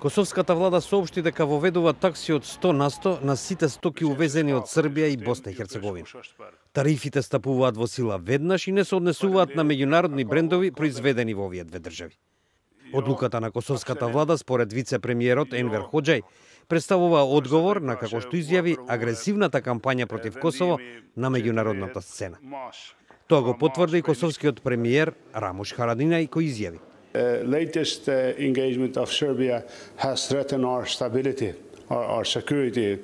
Косовската влада соопшти дека воведува такси од 100% на сите стоки увезени од Србија и Босна и Херцеговина. Тарифите стапуваат во сила веднаш и не се однесуваат на меѓународни брендови произведени во овие две држави. Одлуката на косовската влада, според вице-премиерот Енвер Хоџај, представува одговор на, како што изјави, агресивната кампања против Косово на меѓународната сцена. Тоа го потврди и косовскиот премиер Рамуш Харадинај, кој изјави: Latest engagement of Serbia has threatened our stability, our security.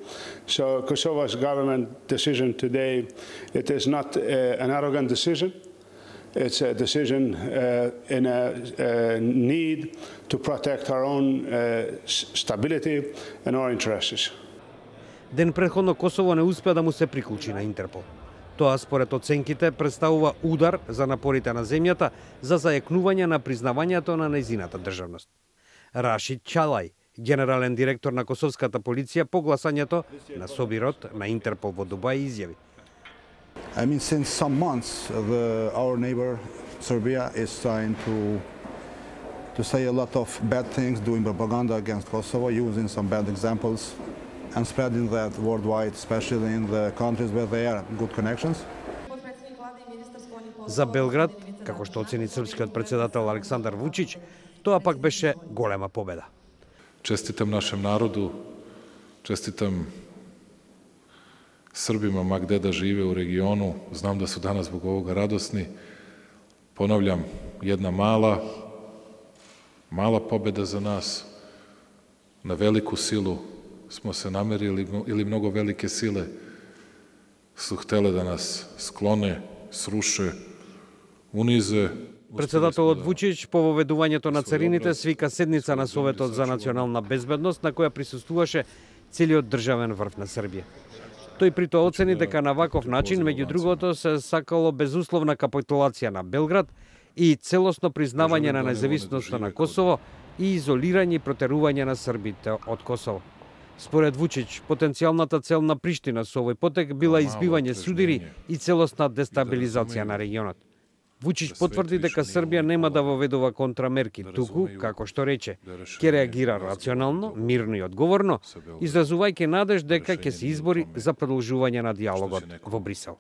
So Kosovo's government decision today, it is not an arrogant decision. It's a decision in a need to protect our own stability and our interests. Ден претходно Косово не успеа да му се приклучи на Интерпол. Тоа, според оценките, представува удар за напорите на земјата за зајакнување на признавањето на нејзината државност. Рашид Чалај, генерален директор на косовската полиција, по гласањето на собирот на Интерпол во Дубај изјави: I mean, since some months, our neighbor Serbia is trying to say a lot of bad things, doing propaganda against Kosovo, using some bad examples, and spreading that worldwide, especially in the countries where they are good connections. За Белград, како што оцени српскиот председател Александар Вучич, тоа пак беше голема победа. Čestitam našem narodu, čestitam Srbima ma gde da žive u regionu. Znam da su danas zbog ovoga radosni. Ponavljam, jedna mala pobeda za nas. Na veliku silu smo se namerili, ili mnogo velike sile su htele da nas sklone, sruše, unize. Председателот Вучич по воведувањето на царините свика седница на Советот за национална безбедност на која присуствуваше целиот државен врв на Србија. Тој при тоа оцени дека на ваков начин, меѓу другото, се сакало безусловна капитулација на Белград и целосно признавање на независноста на Косово и изолирање и протерување на србите од Косово. Според Вучич, потенцијалната цел на Приштина со овој потек била избивање судири и целосна дестабилизација на регионот. Вучич потврди дека Србија нема да воведува контрамерки, туку, како што рече, ќе реагира рационално, мирно и одговорно, изразувајќи надеж дека ќе се избори за продолжување на диалогот во Брисел.